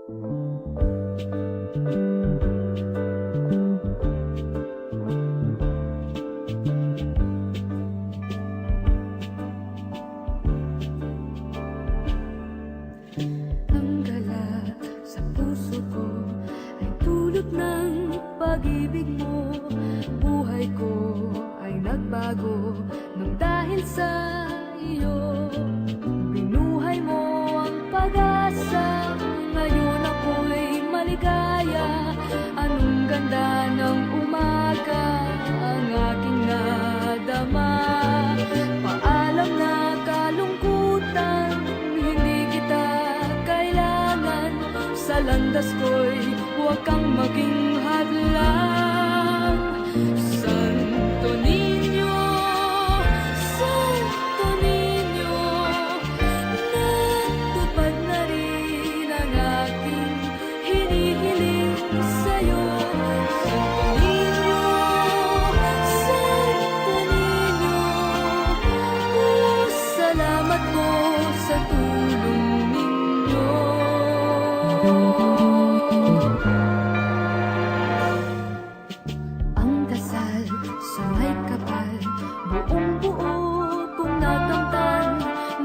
Ang gala sa puso ko ay dulot ng pag-ibig mo. Buhay ko ay nagbago nang dahil sa iyo. Binuhay mo ang pag-asa, ngayon ako'y maligaya. Anong ganda ng umaga ang aking nadama. Paalam na kalungkutan, hindi kita kailangan. Sa landas ko'y huwag kang maging hadlang. Santo Niño, Santo Niño, natupad na rin ang aking hinihiling sa'yo. Santo Niño, Santo Niño, salamat po sa tulong ninyo. Ang dasal sa may kapal, buong buo kong nakamtan.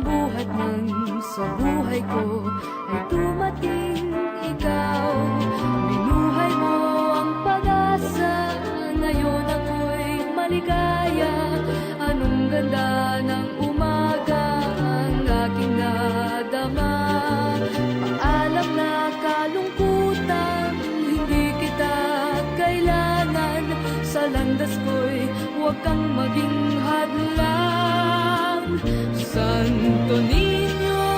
Buhat ng sa buhay ko ay dumating ikaw. Binuhay mo ang pag-asa, ngayon ako'y maligaya. Anong ganda ng umaga ang aking nadama. Paalam na kalungkutan, hindi kita kailangan. Sa landas ko'y huwag kang maging hadlang. Santo Niño,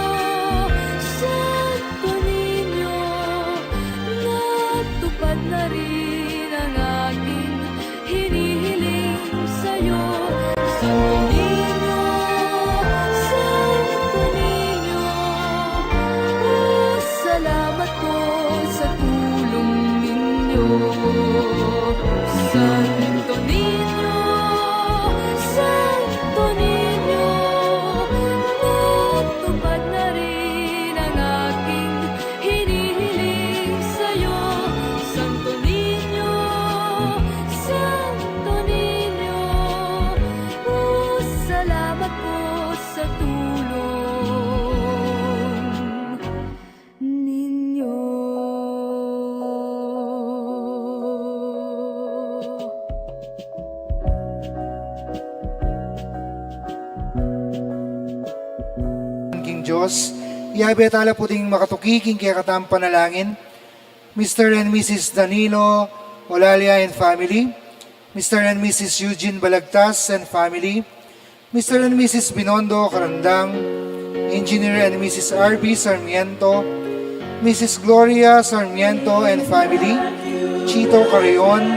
Santo Niño, natupad na rin ang aking hinihiling sa'yo. Santo Niño, Santo Niño, salamat po sa tulong ninyo. Santo Niño, Santo Niño, natupad na rin ang aking hinihiling sa'yo. Santo Niño, Santo Niño, salamat po sa tulong ninyo. King Diyos, ihabi at ala po ding makatukiking kaya katang panalangin. Mr. and Mrs. Danilo Olalia and family, Mr. and Mrs. Eugene Balagtas and family, Mr. and Mrs. Binondo Karandang, Engineer and Mrs. R.B. Sarmiento, Mrs. Gloria Sarmiento and family, Chito Carrion,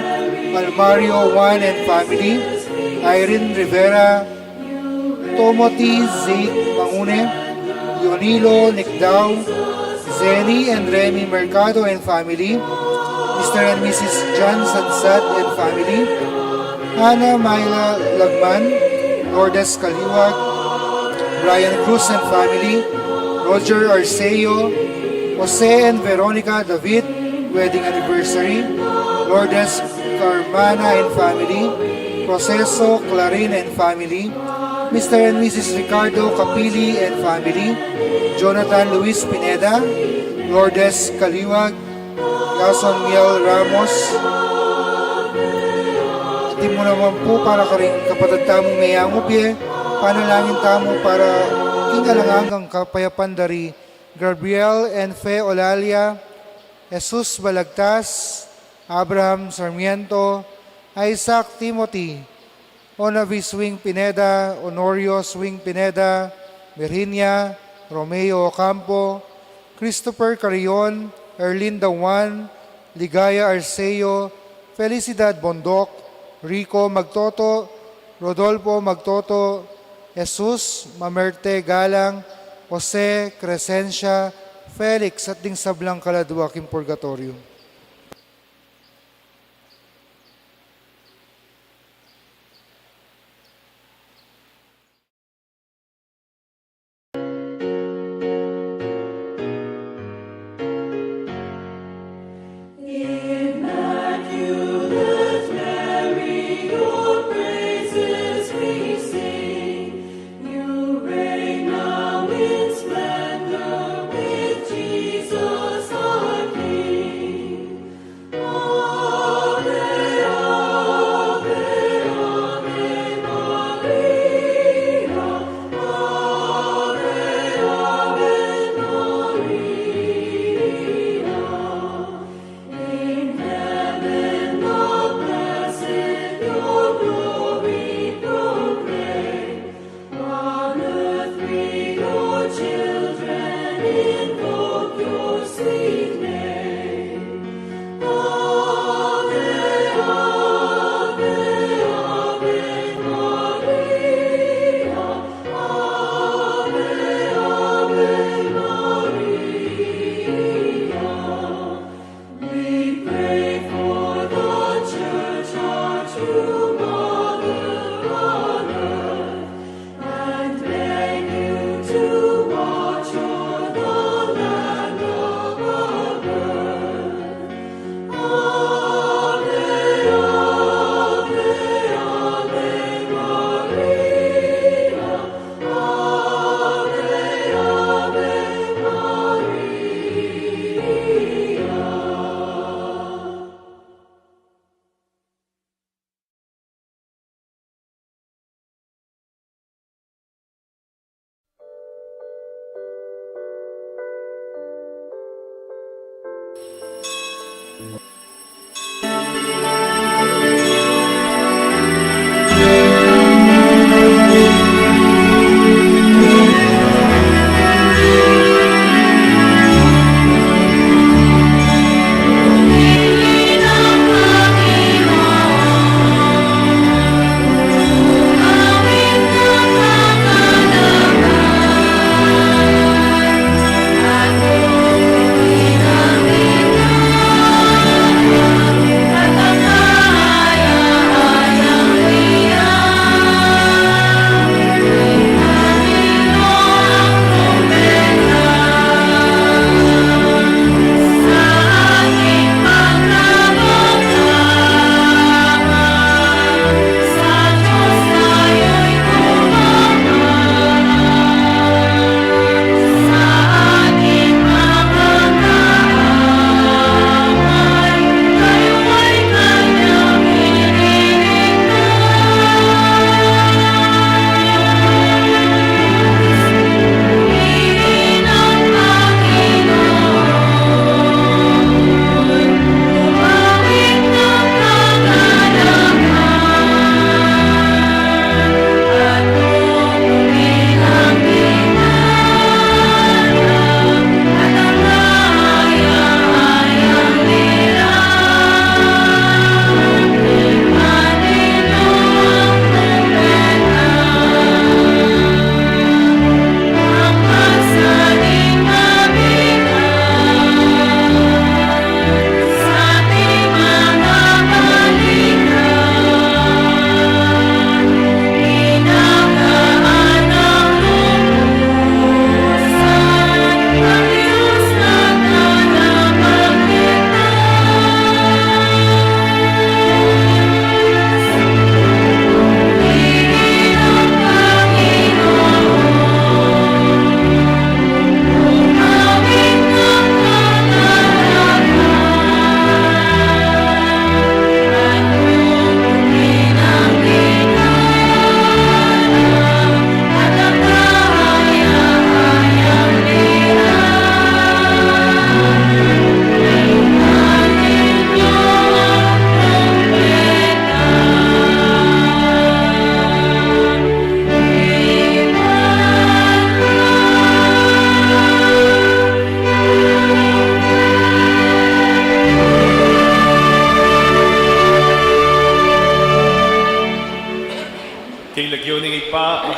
Almario Juan and family, Irene Rivera, Tomoti Zeke Mangune, Leonilo Nicdao, Zenny and Remy Mercado and family, Mr. and Mrs. John Sansad and family, Ana Myla Lagman, Lourdes Kaliwag, Brian Cruz and family, Roger Arceo, Jose and Veronica David, wedding anniversary, Lourdes Carmana and family, Proceso Clarin and family, Mr. and Mrs. Ricardo Capili and family, Jonathan Luis Pineda, Lourdes Kaliwag, Yason Miel Ramos. Iti mo naman po para ka rin kapatid tamong mayangopye, panalangin tamo para kingalangang kapayapan dari Gabriel and Fe Olalia, Jesus Balagtas, Abraham Sarmiento, Isaac Timothy, Onavi Swing Pineda, Honorio Swing Pineda, Virginia, Romeo Ocampo, Christopher Carrion, Erlinda Juan, Ligaya Arceo, Felicidad Bondok, Rico Magtoto, Rodolfo Magtoto, Jesus Mamerte Galang, Jose Crescencia, Felix at ding sablang kaladuaking purgatorio.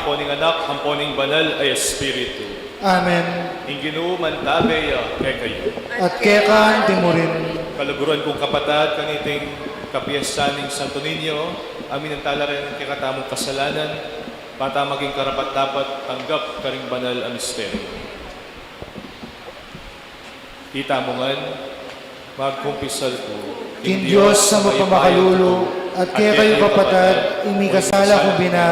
ang poning anak, ang poning banal ay espiritu. Amen. Inginu mantabe kay kayo. At kekan di mo rin. Kalaguran kong kapatad, kaniting kapiyasaning Santo Niño, amin ang tala rin ang kakatamong kasalanan, pata maging karapat dapat tanggap karing banal ang misteryo. Kita mo nga, magkumpisal ko, King Diyos sa mapamakalulo, at kaya kayo kapatad, imikasala kong bina,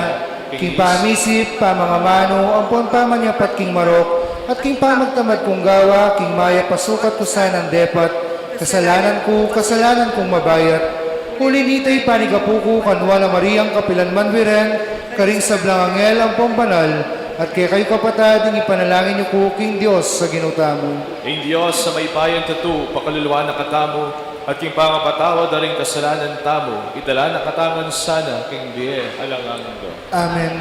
king pamisip, pamangamano, ampon pamanyapat king marok, at king pamagtamad kong gawa, king maya pasukat ko ng depat, kasalanan kong mabayat, huli nitay panigapuko, kanwa na Mariang kapilan manwiren, karing sablang angel ang banal, at kaya kayo kapatad, ipanalangin niyo ko, King Diyos sa ginutamo. King Diyos sa may bayan tatu, pakaluluwa na katamo, at king pangapatawad na rin kasalanan tamo, itala na katangan sana, King Diye, alangang do. Amen.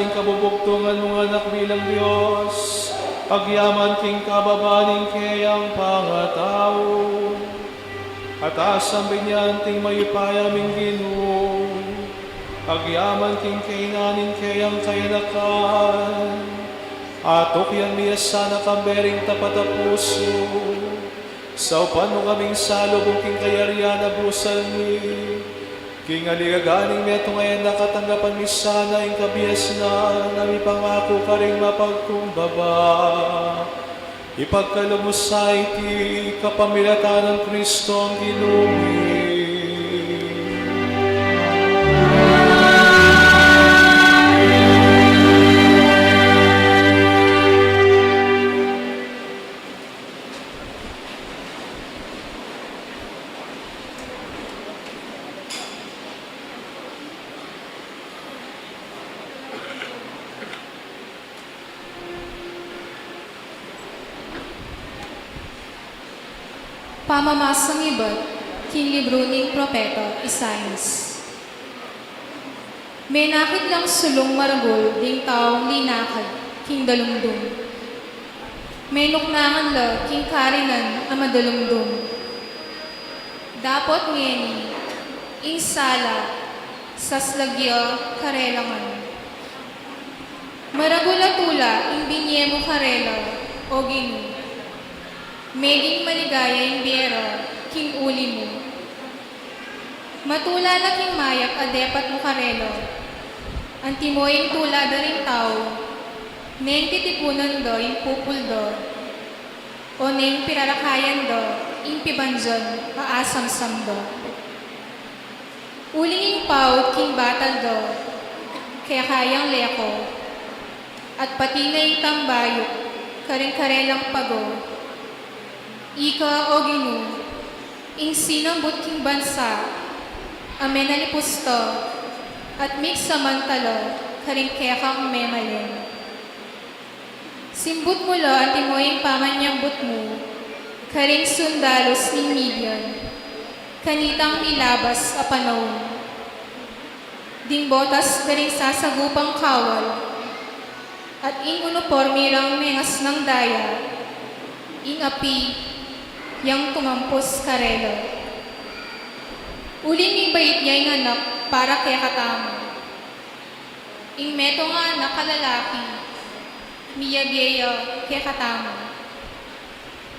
king kabubugtungan mga anak bilang Diyos, pagyaman king kababaning kayang pangatao, at asang binyanting mayupayaming Ginoo, pagyaman king kainanin kayang kayanakan, atok yan miya sana kambering tapat a puso, sa upan mo kaming salubong king kayarian na busal ni, king aligaganing meto ngayon nakatanggapan mi sana ing kabias na nami pangako ka ring mapagkumbaba. Ipagkalumusay ti kapamilatan ng Kristo ang Ginoo. Pamamasang iba't king libro ning propeta Isaias. May nakit lang sulong maragol ding taong linakad king dalumdum. May nuknangan la king karinan ang madalumdum. Dapot ngeni, ing sala, saslagya karelangan. Maragula tula ing binyemo karela o ginu. Meging maligaya yung biyero, king uli mo. Matula na king mayak adepat mo karelo. Antimoying tula da rin tao. Neng titipunan do, yung pupul do. O neng pirarakayan do, yung pibanjon, aasam do. Uling yung paut king batal do, kaya kayang leko. At pati na yung tambayo, karing-karelang pago. Ika o Ginoo, ing sinambut king bansa, amen alipusto, at mix samantalo, karing kekang memalin. Simbut mo lo at imoying pamanyambut mo, karing sundalos ni Midian, kanitang ilabas a panahon. Ding botas karing sasagupang kawal, at ing uniformirang mengas ng daya, ing api, yang tumampos karelo. Uli ni bait niya yung anak para kaya katamo. Ing meto nga anak kalalaki, miya biya kaya katamo.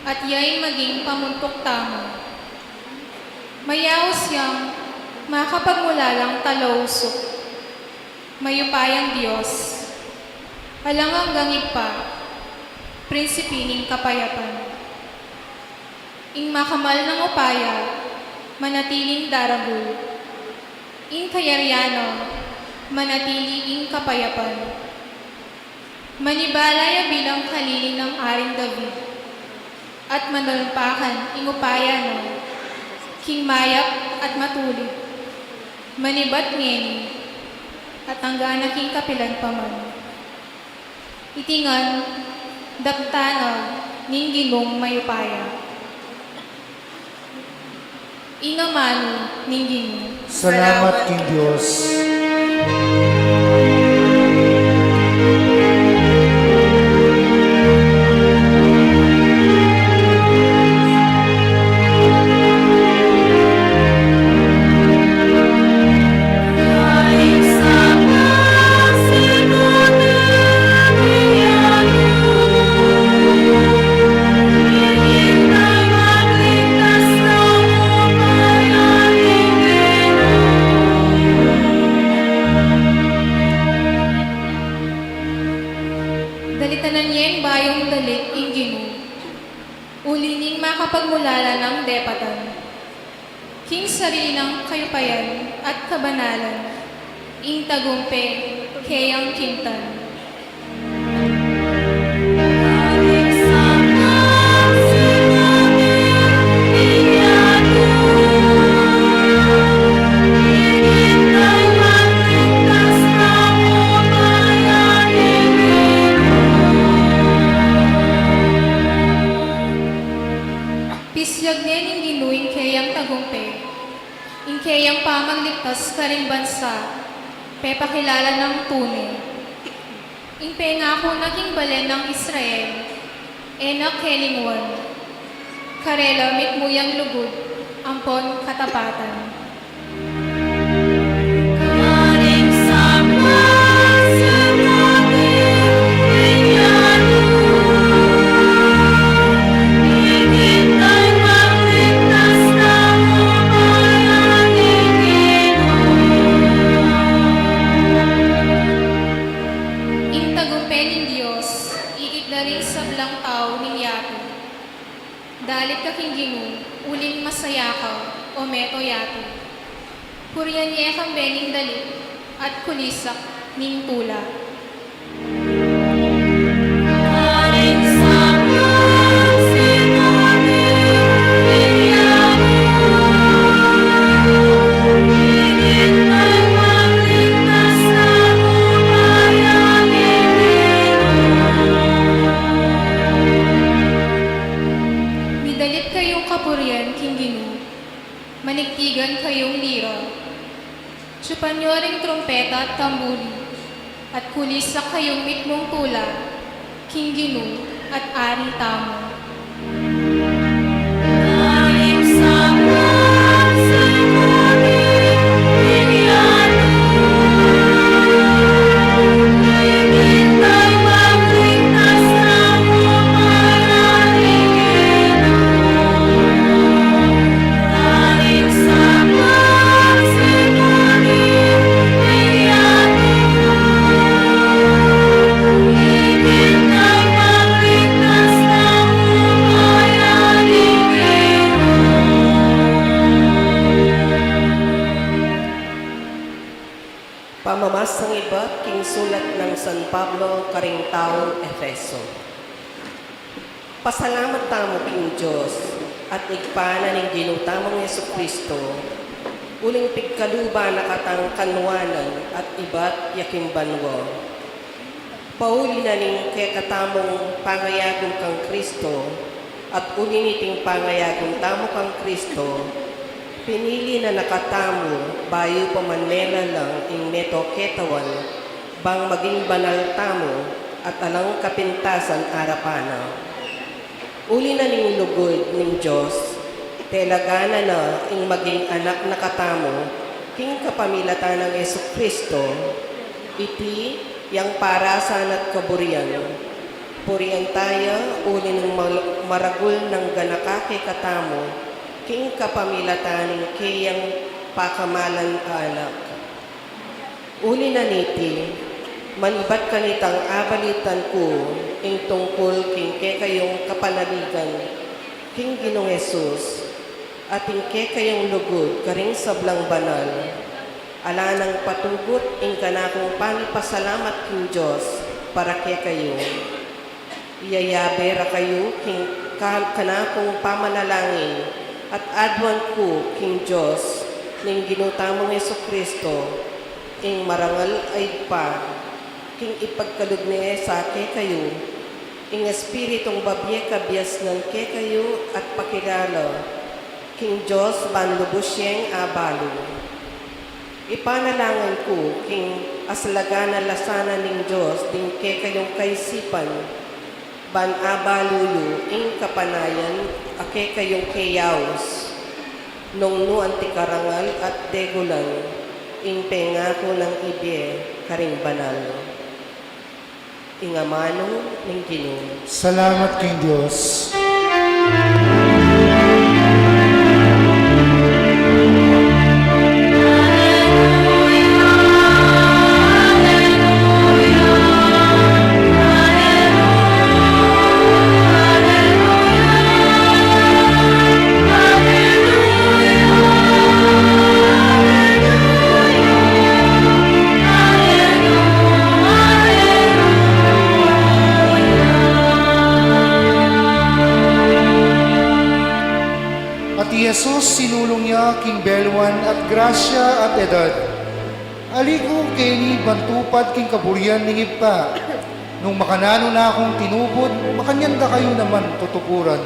At yay maging pamuntok tamo. Mayaos yang makapagmulalang talawsok. Mayupayang Diyos. Alang hanggang ipa, prinsipining kapayapan. Ing makamal ng upaya, manatiling daragul. Ing kayaryano, manatili ing kapayapan. Manibalaya bilang kalili ng Aring David, at manalpakan ing upaya no, king mayak at matulid. Manibat ngeni, at hanggang king kapilan paman. Itingan, daptana, ning Ginong mayupaya. Ingamano ning Ginoo. Salamat king Diyos. Dalitanan niya yung bayong dalit ing Ginoo. Ulining makapagmulala ng depatan. King sarili ng kayupayan at kabanalan. Ing tagumpe, kayang kintan. Pisyag niya ning ginuing kayang tagumpe, ing kayang pamagligtas karing bansa, pepakilala ng tunay, Impengako naging balen ng Israel, enak kelingwan, karela mitmuyang lugod, ampon katapatan. Karing sama sa higit ay magligtas na umayaning Intagumpen ng Diyos, iit na rin sa blang tao ng yato. Dalit kaking ginu, ulin masaya ka, o meto yato. Puryan niya kang bening dalit, at kulisak ning tula. Karing sama sa higit ay magligtas na umayaning Midalit kayong kapuryan, king ginu, manigtigan kayong lira. Tsupan nyo ring trompeta at tambuli, at kulisak kayong mitmong tula, king ginu at ari tamo. Karing sama sa higit ay magligtas na umayaning Karing sama sa higit ay magligtas na umayaning Pamamasang iba, king sulat ng San Pablo, karing taong Efeso. Pasalamat tamo, King Diyos, at igpana ning ginutamang Yesu Kristo, uling pigkaluba na katang kanwanan at iba't yaking banwa. Pauli na ning kekatamong pangayagong kang Kristo, at uliniting pangayagong tamo kang Kristo, pinili na nakatamo, bayo pamanlela lang ing neto ketawan, bang maging banal tamo, at alang kapintasan arapana. Uli na ning lugod ning Diyos, telagana na ing maging anak nakatamo, king kapamilatan ng Yesu Kristo, iti yang parasan at kaburian. Purian tayo, uli ng maragul ng ganakake katamo, king kapamilatan ng kiyang pakamalan anak. Uli na niti, manibat kanitang abalitan ko, ing tungkol king kayong kapanaligan, king Ginong Jesus, at ing kayong lugod, karing sablang banal, ala nang patugot, ing kanakong panipasalamat king Diyos, para kayo. Iyayabe ra kayo, king kanakong pamanalangin, at adwan ko, King Diyos, ning ginutamong Yesu Kristo, ing marangal ay pa, king ipagkalugni sa kayo, ing espiritong babye kabyas ng kayo at pakilala, King Diyos banlubusyeng abalo. Ipanalangan ko, king aslagana lasana ning Diyos, ding kayong kaisipan, ban abaluyo ing kapanayan, ake kayong kayaos, nung no antikarangal at degulan, ing pengako ng ibye, karing banal. Ingamano ng Ginoo. Salamat King Diyos. Jesus, sinulong niya king belwan at grasya at edad. Aliko kay ni bantupad king kaburian ning ipa. Nung makanano na akong tinubod, makanyanda kayo naman tutukuran.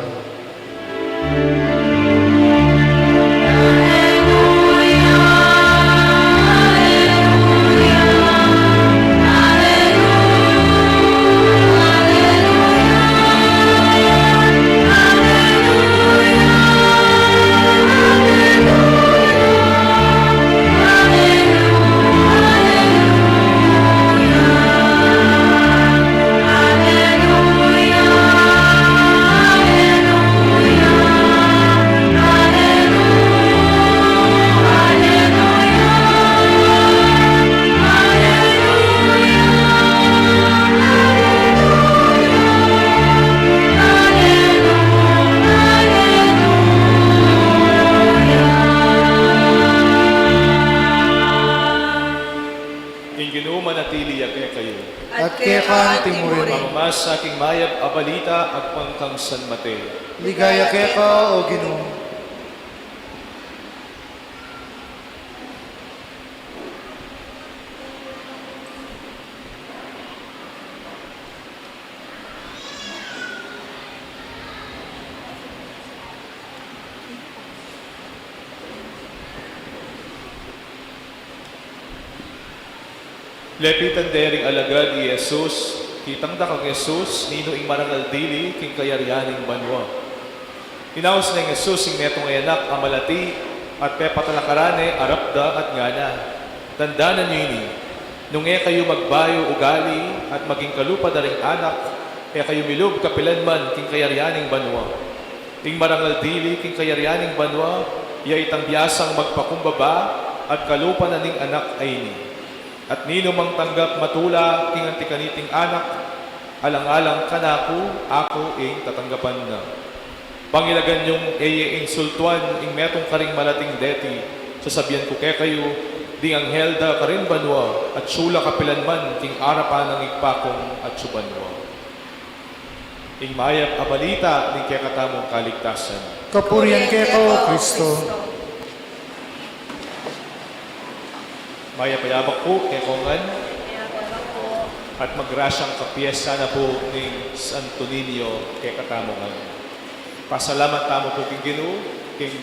at keka timurin. Pamamas sa aking mayab abalita at pangkang San Mateo. Ligaya keka o Ginoo. Lepitan dering alagad ni Jesus, kitang dakang Jesus, nino ing marangal dili, king kayaryaning banwa. Hinaos na Jesus, ing netong anak, amalati, at pepatalakarane, arapda at ngana. Tandanan niyo ini, nung kayo magbayo ugali, at maging kalupa na ring anak, kayo milub kapilanman, king kayaryaning banwa. Ing marangal dili, king kayaryaning banwa, iya itang biyasang magpakumbaba, at kalupa na ning anak ay ni. At nino mang tanggap matula, king antikaniting anak, alang-alang kanaku, ako ing tatanggapan na. Pangilagan yung insultuan, ing metong karing malating deti, sasabihan ko kayo, di ang helda karin banwa, at sula kapilanman, king arapan ng igpakong at subanwa. Ing mayap abalita, ning kekatamong kaligtasan. Kapurian keka o Kristo. Maya payabak po, kay Kongan. At magrasyang kapiesta na po ni Santo Niño kay Katamongan. Pasalamat tamo po king Ginoo, king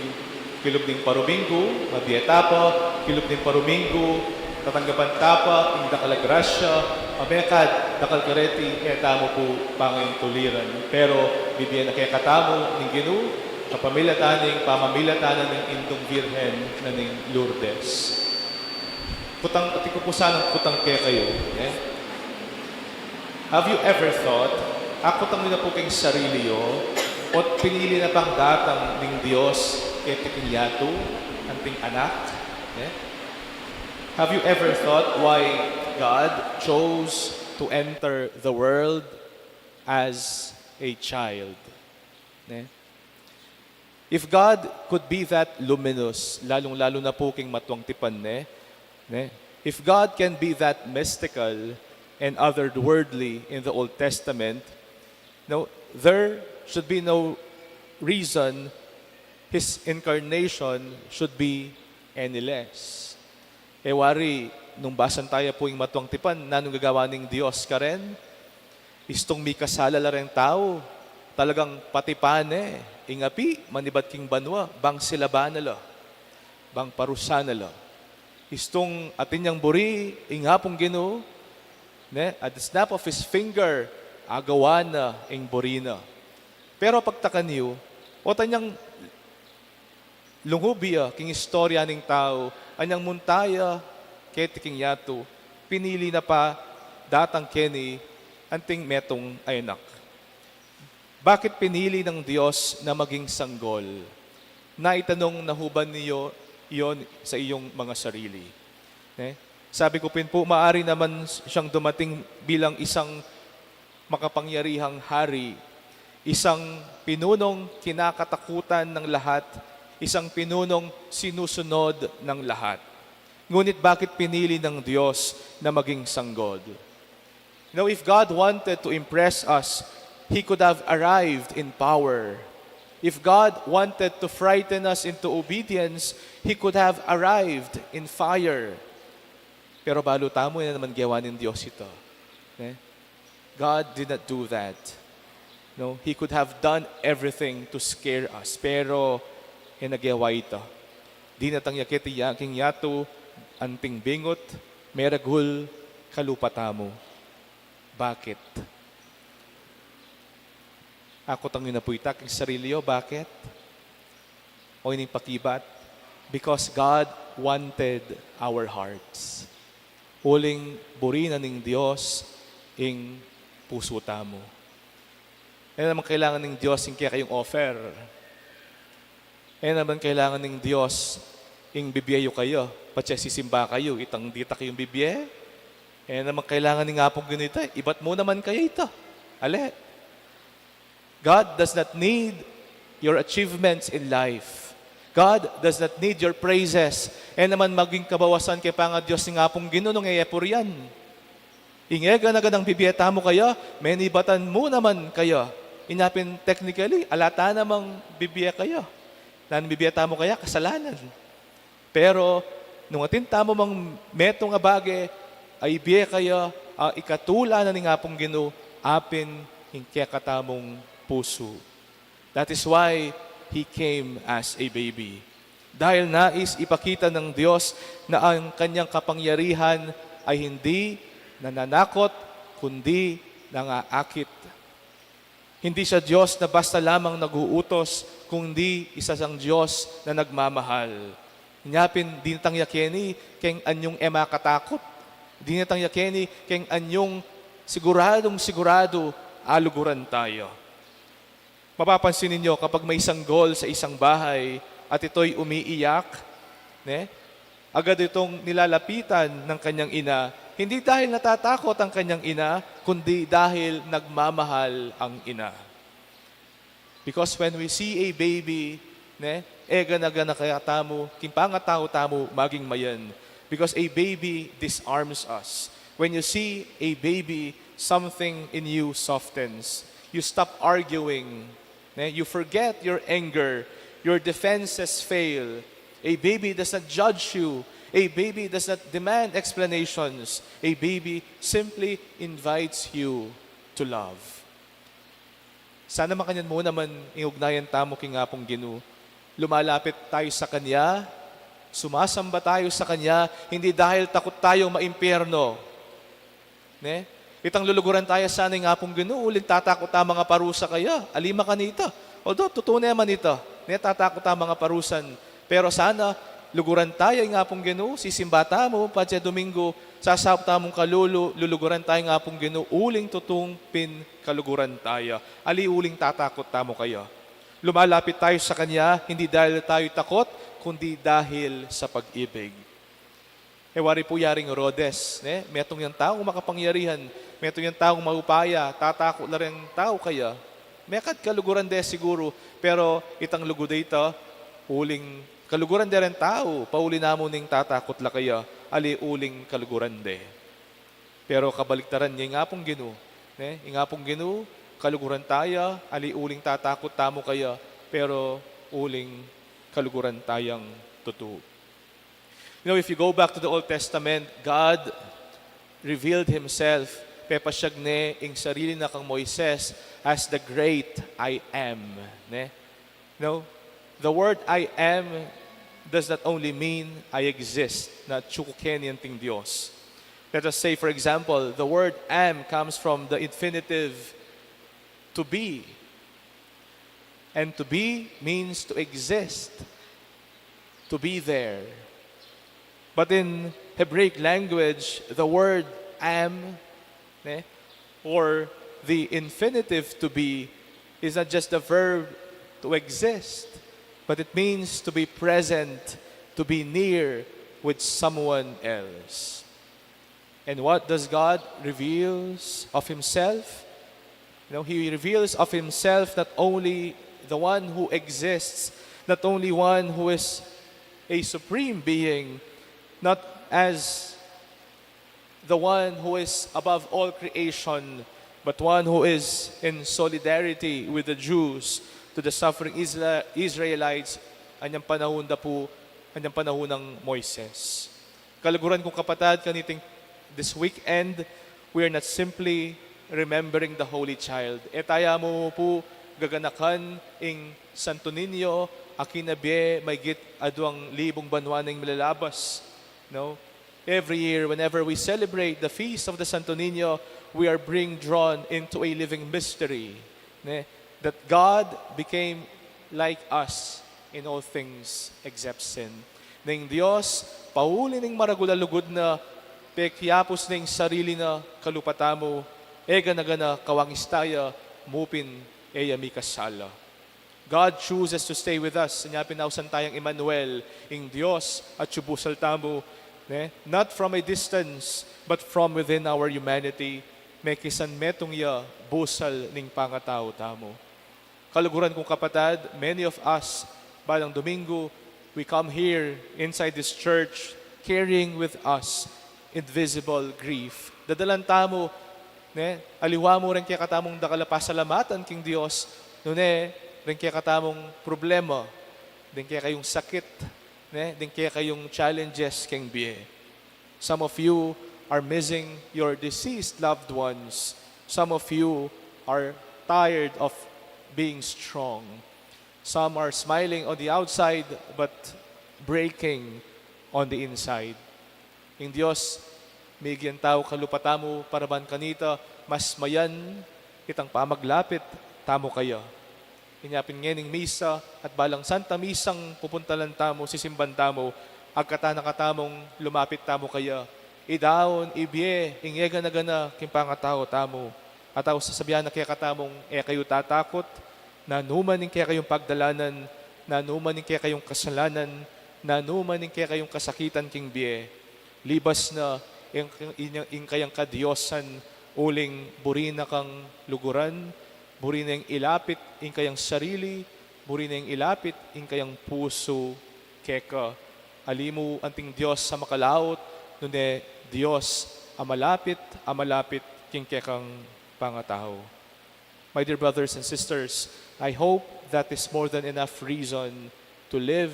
kilub ning paruminggo, mabiyata po, kilub ning paruminggo, tatanggapan tapa, ing dakalagrasya, amekad, dakalkareti, kaya tamo po pangayong tuliran. Pero bibigyan na kay Katamo ning Ginoo, kapamilataning, pamamilatanan ng Indong Virhen na ning Lourdes. Putang, pati ko po sanang putang kaya kayo. Eh? Have you ever thought, ako tang na po kayong sarili yo, o pinili na pang datang ng Diyos kay tikinyato, anting anak? Eh? Have you ever thought why God chose to enter the world as a child? Eh? If God could be that luminous, lalong-lalo na po king matwang tipan, if God can be that mystical and otherworldly in the Old Testament, no, there should be no reason His incarnation should be any less. Wari, nung basan tayo po yung matwang tipan, nanong gagawa ng Diyos ka rin, istong may kasala la rin tao, talagang patipane, ingapi, manibat king banwa, bang sila ba nala, bang parusa nala. Istong atin niyang buri, ingapong Ginoo, at the snap of His finger, agawa na, ing buri na. Pero pagtakan niyo, o tanyang lunghubiya, king istorya ning tao, anyang muntaya, ketiking yato, pinili na pa, datang keni, anting metong anak. Bakit pinili ng Diyos na maging sanggol? Naitanong nahuban niyo, iyon sa iyong mga sarili. Sabi ko po, maari naman siyang dumating bilang isang makapangyarihang hari, isang pinunong kinakatakutan ng lahat, isang pinunong sinusunod ng lahat. Ngunit bakit pinili ng Diyos na maging sanggol? Now, if God wanted to impress us, He could have arrived in power. If God wanted to frighten us into obedience, He could have arrived in fire. Pero balutamo na naman gawa ng Diyos ito. God did not do that. No, He could have done everything to scare us. Pero, nagawa ito. Di natang yakiti yaking yato, anting bingot, meragul, kalupatamo. Bakit? Ako tang napuitak ang sarili yo. Bakit? O ining pakibat? Because God wanted our hearts. Uling burina ning Diyos ing puso tamo. Naman kailangan ng Diyos ing kaya kayong offer. Naman kailangan ng Diyos ing bibiyayo kayo. Patya sisimba kayo, itang dita kayong bibiye. Naman kailangan ng apong ganito. Ibat mo naman kayo ito. Ale. God does not need your achievements in life. God does not need your praises. Naman maging kabawasan kay panga Diyos ng apong ginunong epurian. Ingega na ganang bibiyeta mo kaya, menibatan mo naman kaya. Inapin technically, alata namang bibiya kaya. Nan bibiyeta mo kaya, kasalanan. Pero, nung atinta mo mang metong abage, ay biya kaya, ikatula na ni nga pong Ginoo, apin hingkya katamong puso. That is why He came as a baby. Dahil nais ipakita ng Diyos na ang kanyang kapangyarihan ay hindi nananakot, kundi nangaakit. Hindi siya Diyos na basta lamang naguutos, kundi isa siyang Diyos na nagmamahal. Inyapin, di natang yakeni, keng anyong ema katakot. Di natang yakeni, keng anyong sigurado, aluguran tayo. Mapapansin ninyo, kapag may isang goal sa isang bahay at ito'y umiiyak, agad itong nilalapitan ng kanyang ina, hindi dahil natatakot ang kanyang ina, kundi dahil nagmamahal ang ina. Because when we see a baby, gana kaya tamo, kimpanga tao tamo, maging mayan. Because a baby disarms us. When you see a baby, something in you softens. You stop arguing. You forget your anger. Your defenses fail. A baby does not judge you. A baby does not demand explanations. A baby simply invites you to love. Sana makanyan mo naman iugnayan tamo king nga pong Ginoo. Lumalapit tayo sa Kanya, sumasamba tayo sa Kanya, hindi dahil takot tayong maimpyerno. Itang luluguran tayo sana nga pong Ginoo, ulit tatakot ta mga parusa kaya, alima ka nito. Although, totoo naman ito, tatakot ta mga parusan. Pero sana, luguran tayo nga pong Ginoo, sisimba ta mo, padya Domingo, sasap ta mong kalulu, luluguran tayo nga pong Ginoo, uling tutong pin kaluguran tayo. Ali uling tatakot ta mo kayo. Lumalapit tayo sa Kanya, hindi dahil tayo takot, kundi dahil sa pag-ibig. Wari po yaring Rodes, metong yung taong makapangyarihan, metong yung taong maupaya, tatakot na rin tao kaya. Mekat kaluguran de siguro, pero itang lugo dito, uling kaluguran de rin tao, pauli namo ning tatakot la kaya, ali uling kaluguran de. Pero kabaliktaran niya nga pong Ginoo, nga pong Ginoo, kaluguran tayo, ali uling tatakot tamo kaya, pero uling kaluguran tayang totoo. You know, if you go back to the Old Testament, God revealed Himself, pepasyag ing sarili na kang Moises as the great I am. No? The word I am does not only mean I exist, na chukukenian ting Diyos. Let us say, for example, the word am comes from the infinitive to be. And to be means to exist, to be there. But in Hebraic language, the word am, or the infinitive to be, is not just the verb to exist, but it means to be present, to be near with someone else. And what does God reveals of Himself? He reveals of Himself not only the one who exists, not only one who is a supreme being, not as the one who is above all creation, but one who is in solidarity with the Jews, to the suffering Israelites, anyang panahon na po, anyang panahon ng Moises. Kaluguran kong kapatid, kaniting this weekend, we are not simply remembering the Holy Child. Etaya mo po gaganakan ing Santo Niño, akinabi, may git aduang libong banwa ng milalabas. No? Every year, whenever we celebrate the feast of the Santo Niño, we are being drawn into a living mystery. That God became like us in all things except sin. Ning Diyos, pauli ning maragulalugod na pekyapos ning sarili na kalupatamo, gana kawangistaya, mupin yami kasala. God chooses to stay with us. Kanya pinausan tayong Emmanuel, ing Diyos at subusal tamo, not from a distance, but from within our humanity, may kisan metong ya, busal ning pangatao tamo. Kaluguran kong kapatid, many of us, balang Domingo, we come here inside this church, carrying with us invisible grief. Dadalan tamo, ne, aliwa mo rin kaya katamong dakala pasalamatan king Dios, no ne, rin kaya katamong problema, din kaya kayong sakit, ne, din kaya kayong challenges king biye. Some of you are missing your deceased loved ones. Some of you are tired of being strong. Some are smiling on the outside but breaking on the inside. Ing Dios, migyan tao kalupatamo paraban kanita, mas mayan itang pamaglapit tamo kayo. Inyapin ngening misa at balang Santa Misang pupuntalan tamo, sisimban tamo, agkatana katamong lumapit tamo kayo. Idaon, ibye, ingega na gana, kimpangatao tamo. At ako sasabihan na kaya katamong, kayo tatakot, na numaning kaya kayong pagdalanan, na numaning kaya kayong kasalanan, na numaning kaya kayong kasakitan king biye. Libas na, ing kayang kadiosan, uling burina kang luguran, burina yung ilapit, ing kayang sarili, burina yung ilapit, ing kayang puso, keka. Alimu anting Diyos sa makalaot, nune Diyos amalapit king kekang pangatao. My dear brothers and sisters, I hope that is more than enough reason to live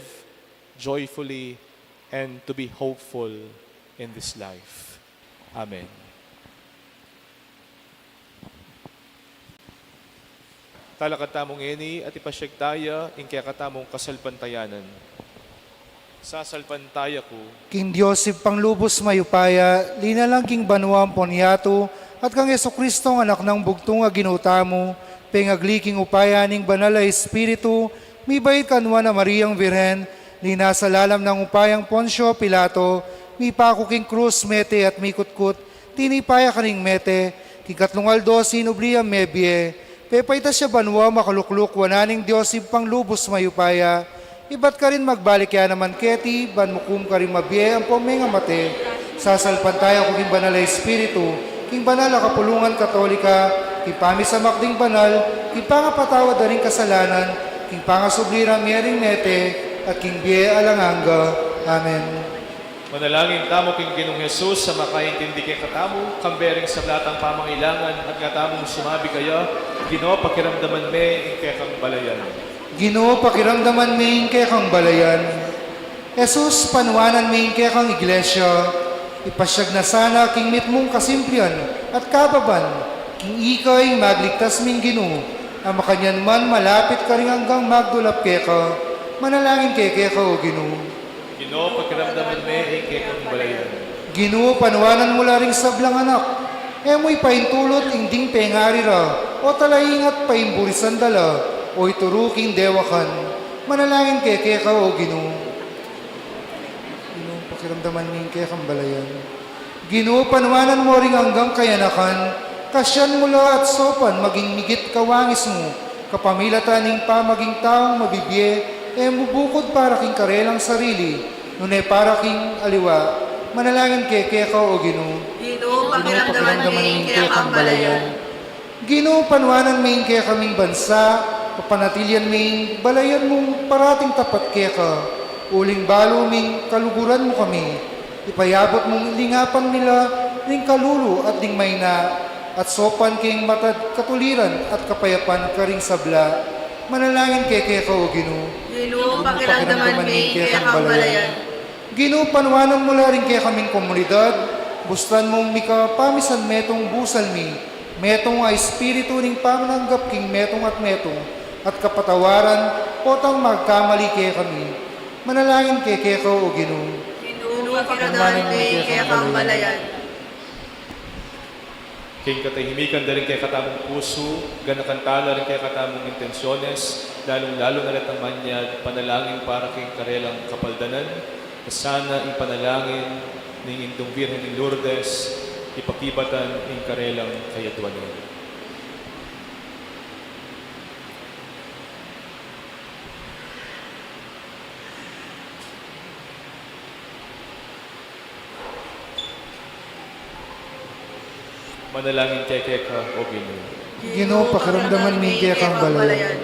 joyfully and to be hopeful in this life. Amen. Talakat tamong ini at ipasyag tayo ing kaya katamong kasalpantayanan. Sasalpantaya ko, King Diyos, panglubos mayupaya, linalang king banwang ponyato, at kang Yesu-Kristong anak ng bugtong ginutamo, pengagliking upaya ning banal na Espiritu, mibait kanwa na Mariang Virhen, linasa lalam ng upayang Ponsyo Pilato, mipako king krus mete at mikutkut, tinipaya kaning mete, king katlungal dosi nubliam mebie, pepaitas siya banwa makalukluk, wananing Diyos, panglubos mayupaya, iba't ka rin magbalik kaya naman keti, banmukum ka rin mabye, ang pomenga mate, sasalpan tayo kung banal na Espiritu, king banal na kapulungan katolika, king pamisa makding banal, king pangapatawad na rin kasalanan, king pangasublira miyering mete, at king biye alanganga. Amen. manalangin tamo king Ginong Jesus sa makaintindi kay katamo, kambering sa latang pamangailangan, at katamong sumabi kayo, Ginoo pakiramdaman me, ing kaya kang balayan. Ginoo pakiramdaman ming kaya kang balayan. Jesus, panuwanan ming kaya kang iglesia. Ipasyag na sana king mitmong kasimplian at kababan. King ikay magligtas ming Ginoo. Ang makanyan man malapit ka rin hanggang magdulap kaya ka. Manalangin kaya ka o Ginoo. Ginoo pakiramdaman me, ing kaya kang balayan. Ginoo, panuwanan mo laring sablang anak. Emoy paintulot inding pengarira o talaingat paimburisan dala. O ituruking dewakan, manalangin kaya ka o Ginoo. Ginoo, pakiramdaman ming kaya kang balayan. Ginoo, panuwanan mo ring hanggang kayanakan, kasyan mula at sopan, maging migit kawangis mo, kapamilatan ning pa maging taong mabibye, mubukod para king karelang sarili, nunay para king aliwa, manalangin kaya ka o Ginoo. Ginoo, pakiramdaman ming kaya kang balayan. Ginoo, panuwanan ming kaya kaming bansa, papanatilian ming balayan mong parating tapat kaya ka, uling balo ming kaluguran mo kami, ipayabot mong lingapan nila, ring kalulu at ding mayna, at sopan king matad katuliran at kapayapan ka ring sabla, manalangin kaya ka o Ginoo. Ginoo, pakiramdaman ming kaya kang balayan. Ginoo, panuwanan mo la rin kaya kaming komunidad, bustan mong mika pamisan metong busal mi, metong ay espiritu ning pamananggap king metong at kapatawaran, potang magkamali kaya kami. Manalangin kaya ka o Ginoo. Ginoo, pakiramdaman ming kaya kang balayan. King katahimikan na rin kay katamong puso, ganakantala rin kay katamong intensyones, lalong-lalo na rin ang manyad, panalangin para king karelang kapaldanan, na sana ipanalangin ng Indong Birhen ni Lourdes, ipakibatan ng karelang kayatwanan. Manalangin kay ka o Ginoo. Ginoo, pakiramdaman ming kaya kang balayan.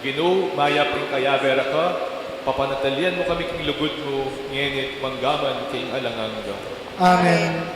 Ginoo, mayap ing kayabera ka, papanatalian mo kami king lugod mo, ngenit manggaman king alanganga. Amen.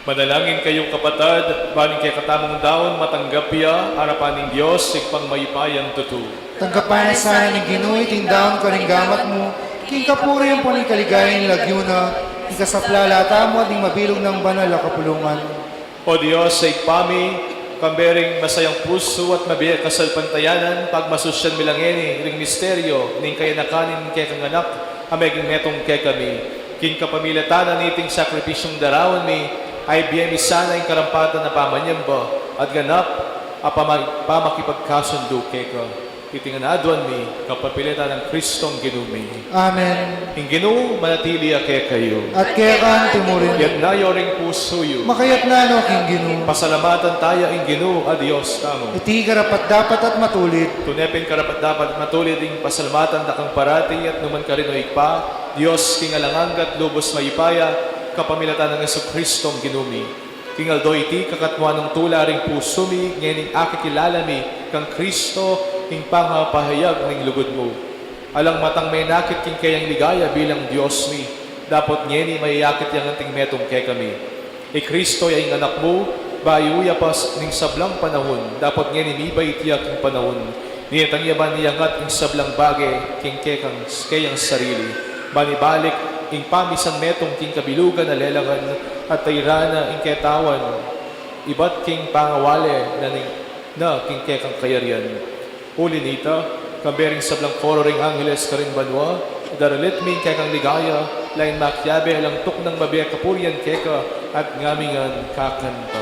Manalangin kayong kapatad, baling kay katamong daon, matanggap ya, harapan ng Diyos, sigpang mayupayang tutu. Tanggapan sana ng Ginoy, tindahan ka ng gamat mo, king kapuri ang paningkaligayan lagyuna, ikasaplala tamo at mabilog ng banal na kapulungan. O Diyos, sa ikpami, kambering masayang puso at mabiyak kasalpantayanan, pagmasusyan milangeni, ring misteryo, ning kayanakanin kay kang anak, ameging metong kay kami. King kapamilatanan niting sakripisyong darawan mi, ay biyemi sana yung karampatan na pamanyamba, at ganap, pamakipagkasundo kay ka. Itinganadwan mi, kapapilitan ng Kristong ginumi. Amen. Ing Ginoo, manatili kay kayo. At kaya kang timurin. Yat na yoring puso yu. Pasalamatan Makayat na no, King Ginoo. tayo ing Ginoo, a Dios tamo. Iti karapat dapat at matulit. Tunepin karapat dapat matulid ing pasalamatan na kang parati at numan ka rin o ikpa. Diyos, kingalanganggat lubos mayipaya, kapamilatan ng Jesucristong ginumi. Kingaldo iti kakatwa ng tula ring puso mi, ngayon akikilala mi, kang Kristo, ing pangapahayag ng lugod mo. Alang matang may nakit king kayang ligaya bilang Diyos mi, dapat ngayon mayayakit yang anting metong kay kami. Kristo ay ang anak mo, bayuya pas ning sablang panahon, dapat ngayon imibay tiyak ng panahon. Niyatang yaban niyangat ing sablang bagay, king kayang sarili. Banibalik, ing pamisan metong king kabilugan na lelangan, at tayrana ing ketawan, iba't king pangawale na king kekang kayarian. Uli nita, kambering sablang koro ring angeles karing banwa, daralit ming kekang ligaya, lain makyabe alang tuk ng mabiya kapurian keka, at ngamingan kakanta.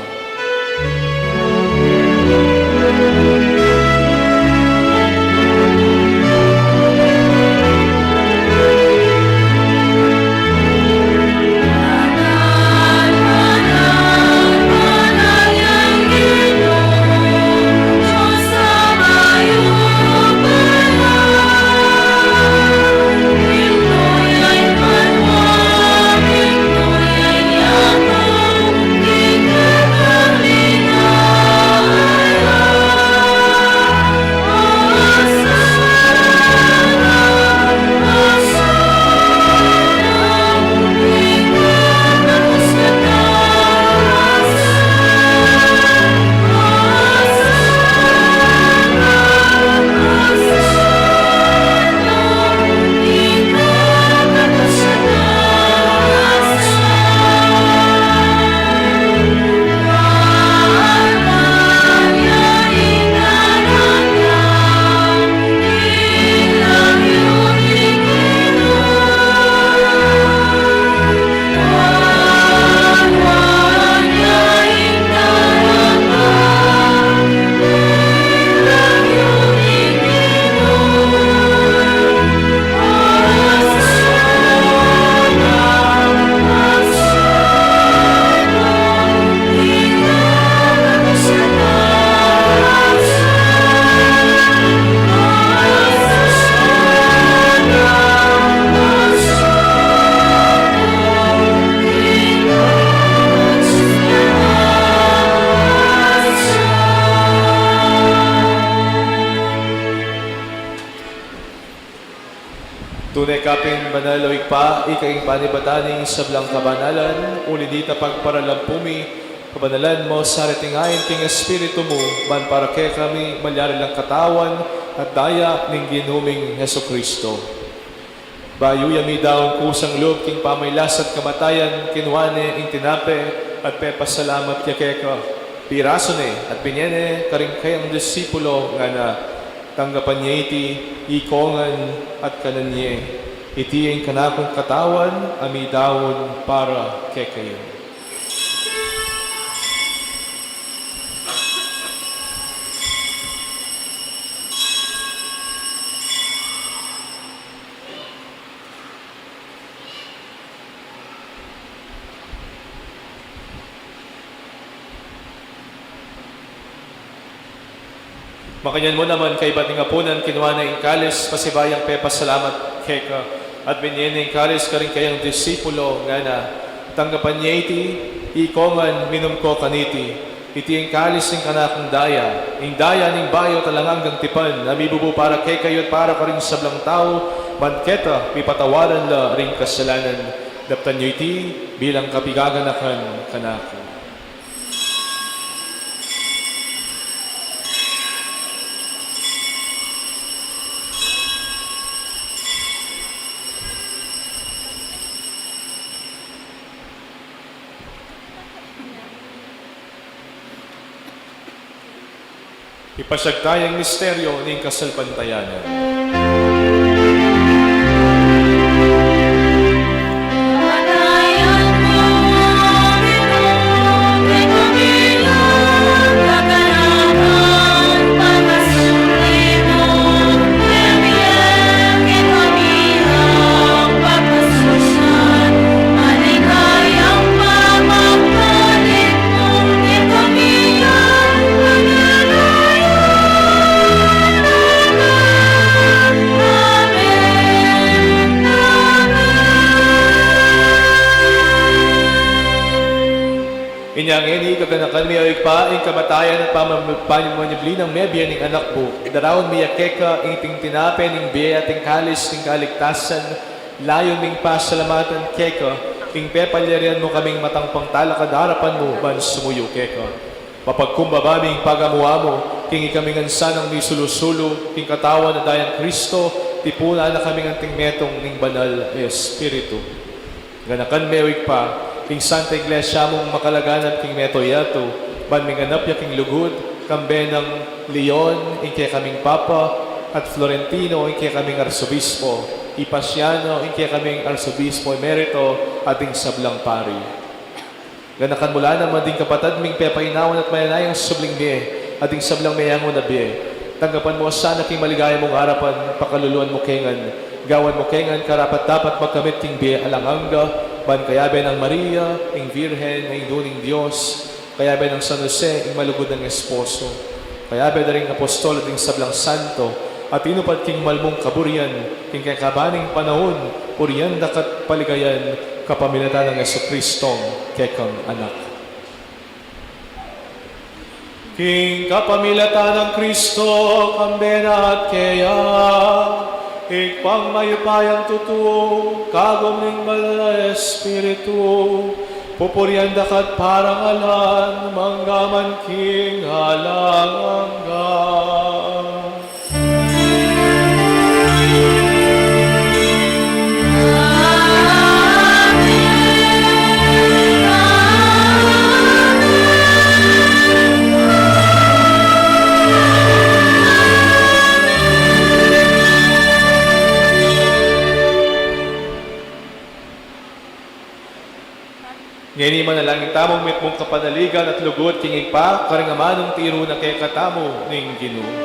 Tunay kapin banaloy pa, ikaing panibataning sablang kabanalan, ulidita pagparalampumi, kabanalan mo sa ritingayin king Espiritu mo, man para kay kami malyari lang katawan, at daya ning ginuming Heso Kristo. Bayuyami daw kusang loob king pamaylas at kamatayan, kinwane ing tinape, at pepasalamat yakeka. Piraso ne, at binyene, karing kayang disipulo nga na, tanggapan niya iti, ikongan at kananye. Iti ang kanakong katawan, amidawon para kay kayo. Makanyan mo naman kay bating apunan, kinuha na ingkalis, pasibayang pepas salamat keka, at binyen na ingkalis ka rin kayang disipulo, nga na, tanggapan niya iti, ikongan minum ko kaniti, iti ingkalis ng kanakong daya, ing daya ning bayo talangang tipan, namibubo para kay kayo at para ka rin sablang tao, banketa, pipatawaran la ring kasalanan, daptan niyo iti, bilang kapigaganakan kanako. Ipasagtayang misteryo ng kasalpantayanan. Inyang ini kaganakan mi ay pa, ing kamatayan at pamamanyabli ng mebya ng anak po. Idaraon mi yakeka, ing ting tinape, ning biya at ing kalis, ning kaligtasan, layon ning pasalamatan keka, ing pepalyarian mo kaming matang pangtalakad harapan mo, ban sumuyo keka. Papagkumbaba ming pagamuha mo, king ikaming ansanang mi sulusulo, king katawan na dayan Kristo, tipuna na kaming anting metong ning banal Espiritu. Ganakan mewig pa, king Santa Iglesia mong makalaganap king Meto Yato, ban minganap ya king lugod, kambe ng Leon, inke kaming Papa, at Florentino, inke kaming Arsobispo, Ipasiano, inke kaming Arsobispo Emerito, ating sablang pari. Ganakan mula naman ding kapatad ming pepainawan at mayanayang subling biye, ating sablang mayango na biye. Tanggapan mo sana king maligaya mong harapan, pakaluluan mo kengan, gawan mo kengan, karapat dapat magkamit king biye alanganga, ban kayabe ng Maria, ing Virhen, ing duning Diyos, kayabe ng San Jose, ing malugod ng Esposo, kayabe na ring Apostol at ing Sablang Santo, at inupat king malmong kaburian, king kakabaning panahon, puriyan dakat paligayan, kapamilatan ng Jesucristong kekang anak. King kapamilatan ng Kristo, kambena at kaya, ikpang mayupayang tutuo, kagom ning banal Espiritu, pupurian dakat parangalan, manggaman king halanganga. Ngayon manalangin tamong mitmong kapanaligan at lugod kingig pa, karingamanong tiro na kay katamo ning Ginoo.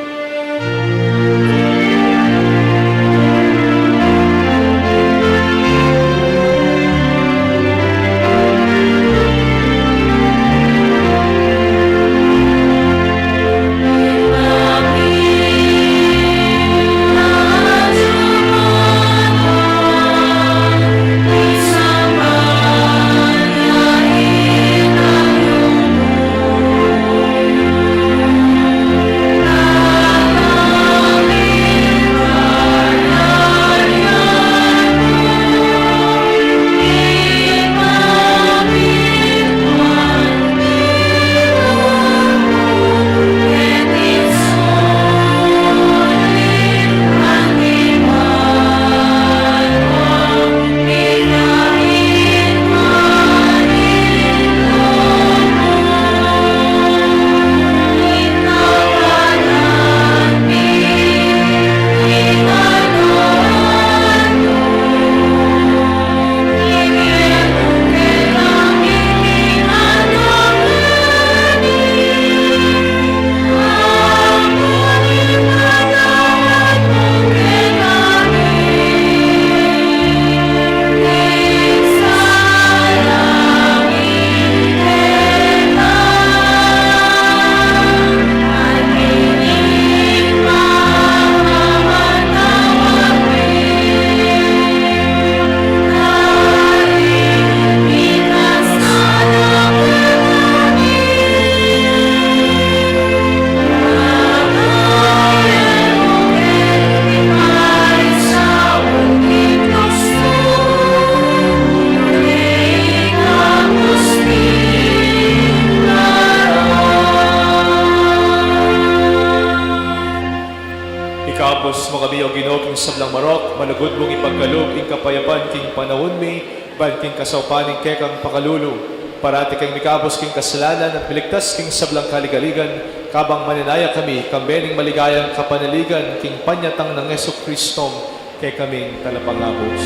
Ikapos mo kami o Ginoo king sablang marok, malugod mong ipagkalog ing kapayapan king panahon mi, ban king kasawpaning kekang pakalulu, parati kang mikapos king kasalanan at miligtas king sablang kaligaligan, kabang maninaya kami, kambening maligayang kapanaligan, king panyatang ng Yesu Kristong, kay kaming talapangabos.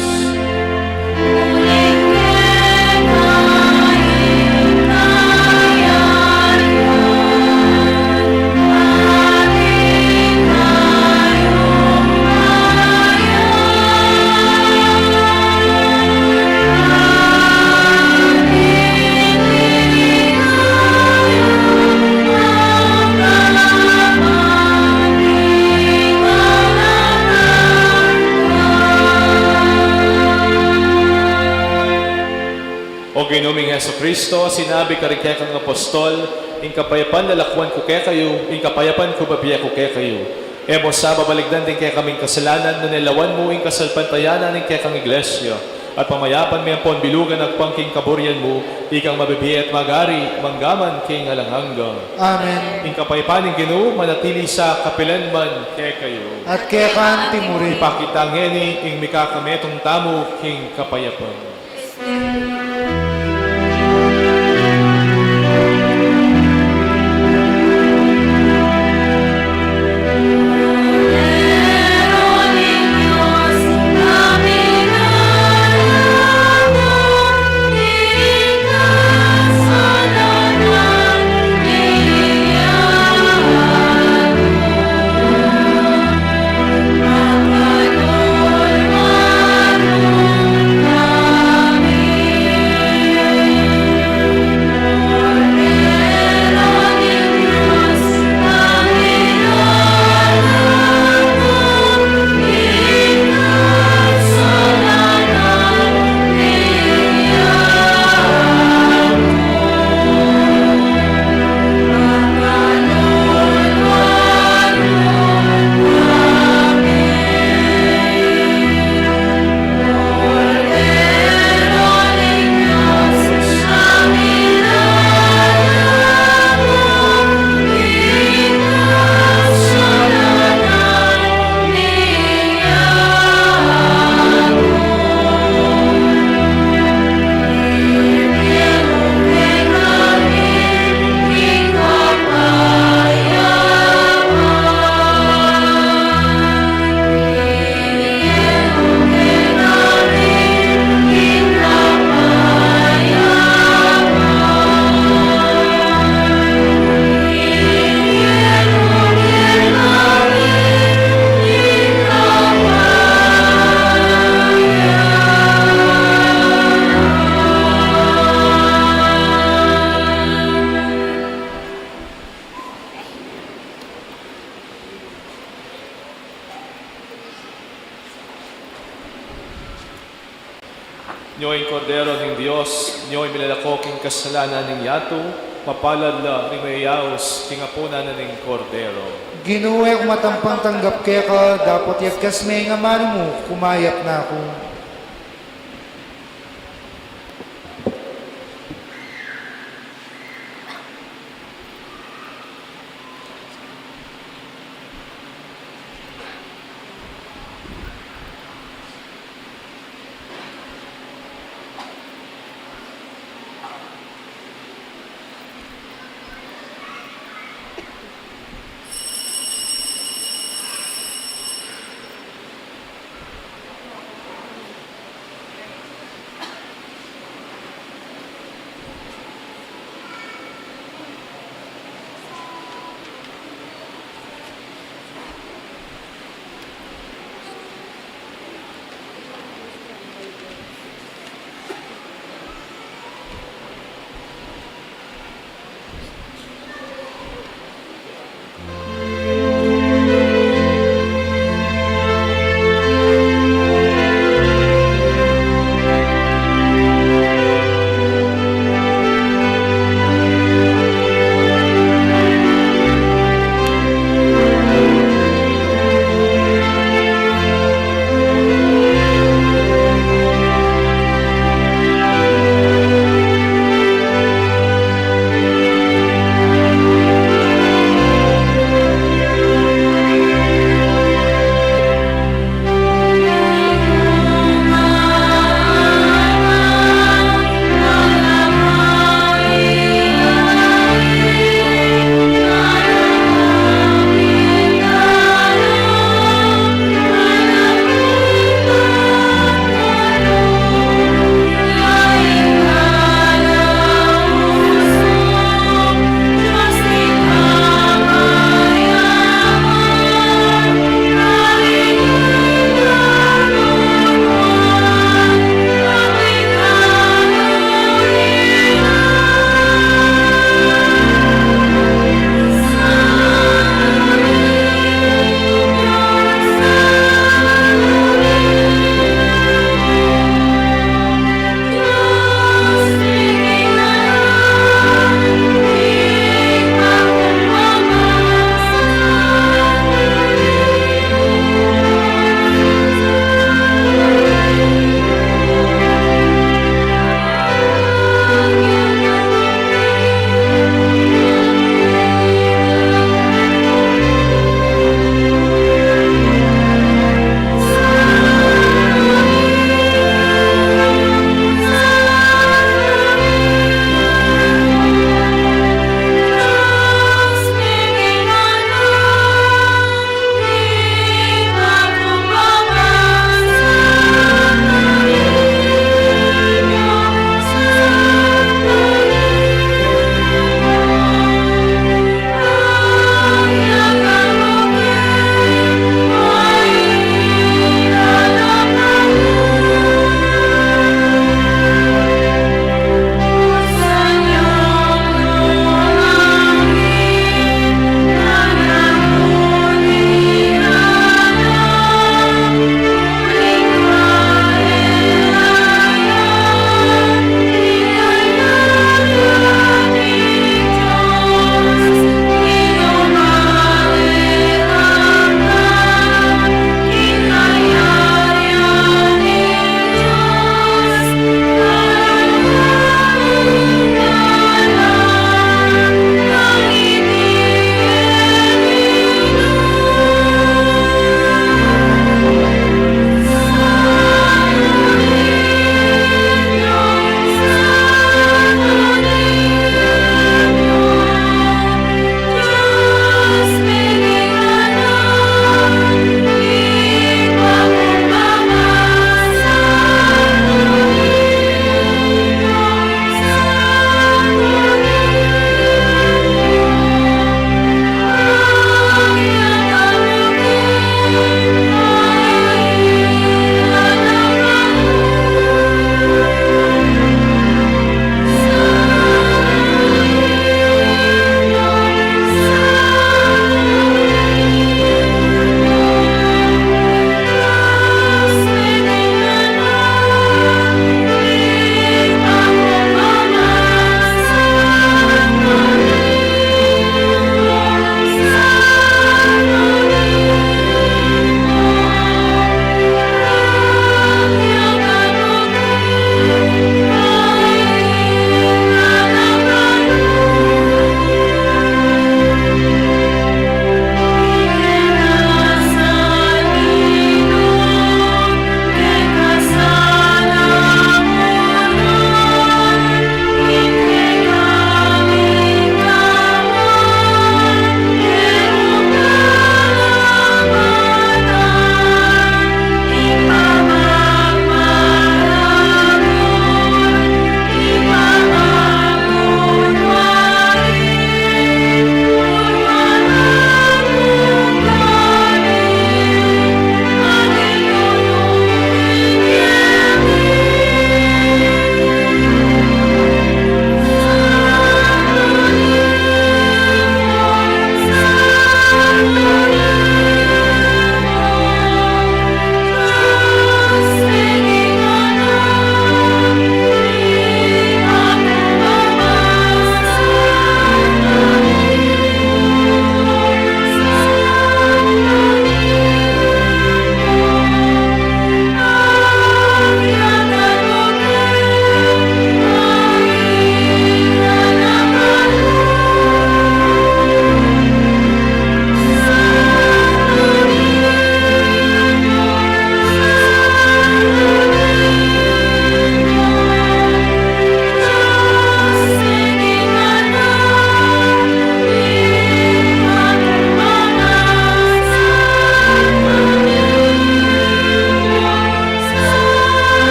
O Ginoming Heso Kristo, sinabi ka rin kaya kang apostol, ing kapayapan lalakwan ko kaya kayo, ing kapayapan ko babiya ko kaya kayo. Emo sa babaligdan din kaya kaming kasalanan, nanilawan mo ing kasalpantayanan ing kaya kang iglesia. At pamayapan may ampon bilugan at pangking kaburian mo, ikang mabibiya at magari, manggaman king alanghanggang. Amen. Ing kapayapan ing Ginoo, manatili sa kapilanman kaya kayo. At kaya kan timurin. Ipakita ngeni ing mikakametong tamo king kapayapan. Nyo'y kordero ng Diyos, nyo'y milalako king kasalanan ng yato, mapalad la ni mayayaos king apuna na ng kordero. Ginuwe kung matampang tanggap kaya ka, dapat yagkas may nga mano mo, kumayap na ako.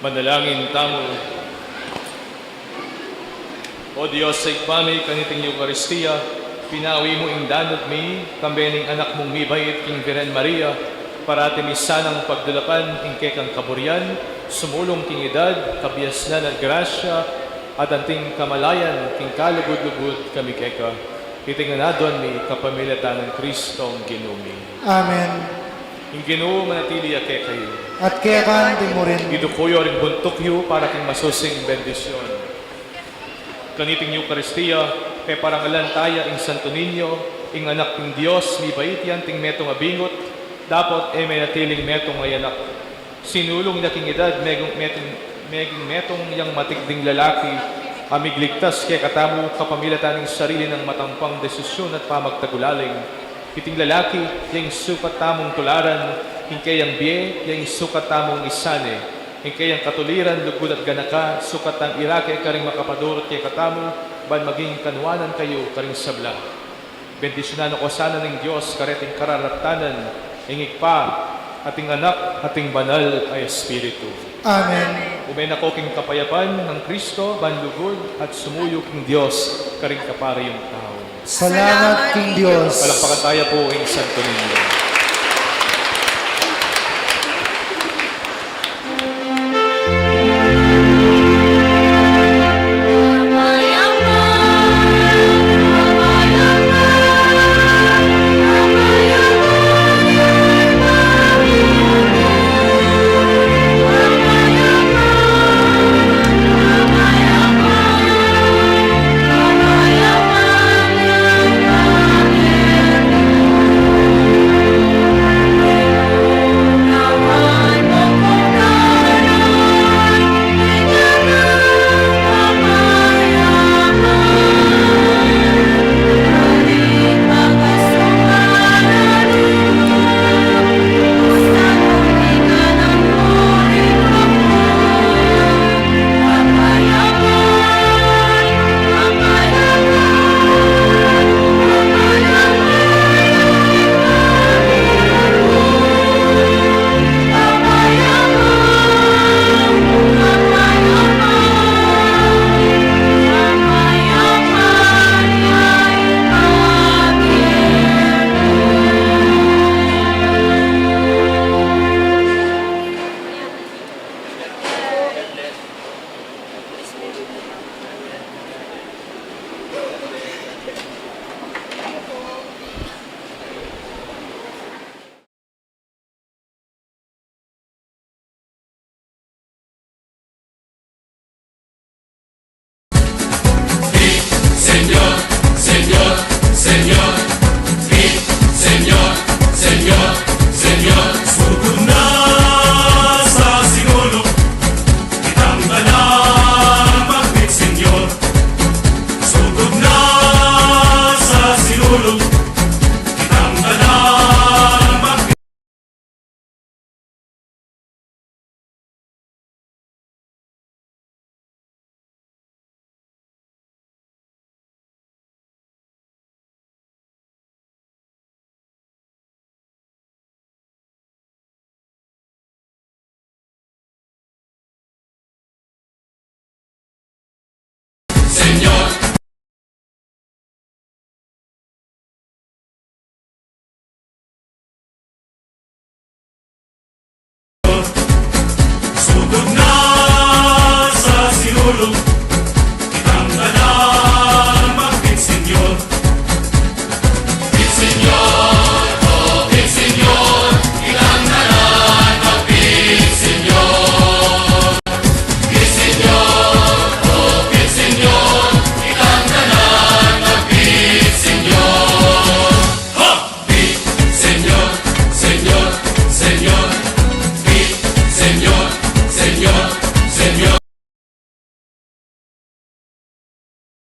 Manalangin tamo. O Diyos, sa ikpamay kaniting Eucharistia, pinawi mo ing danod mi, kambening anak mong mibait king Virgen Maria, para timisanang pagdulapan ing kekang kaburyan, sumulong king edad, kabias na ng grasya, at anting kamalayan king kalugod-lugod kami keka. Itinganadon mi kapamilatan ng Kristong ginumi. Amen. Ing Ginoo manatili ake kayo. At kaya din mo rin. Idukuyo rin buntukyo para king masusing bendisyon. Kaniting Eucharistia, kay parangalan taya ing Santo Niño, ing anak king Dios, mi bait yan ting metong abingot, dapat may natiling metong ay anak. Sinulong na king edad, meging metong yang matigding lalaki, amigligtas kay katamu kapamilatan ng sarili ng matampang desisyon at pamagtagulaling. Iting lalaki, yung sukat tamong tularan, hingkay ang biye, yung sukat tamong isane, hingkay ang katuliran, lugod at ganaka, sukat ang irake karing makapadurot kay katamu, ban maging kanwanan kayo karing sabla. Bendisyonan ako sana ng Diyos, kareting kararatanan, ingig pa, ating anak, ating banal ay Espiritu. Amen. Umay na king kapayapan ng Kristo, banlugod at sumuyo king Diyos, karing kapari yung tao. Salamat, King Diyos. Palakpakan tayo po ang Santo Niño.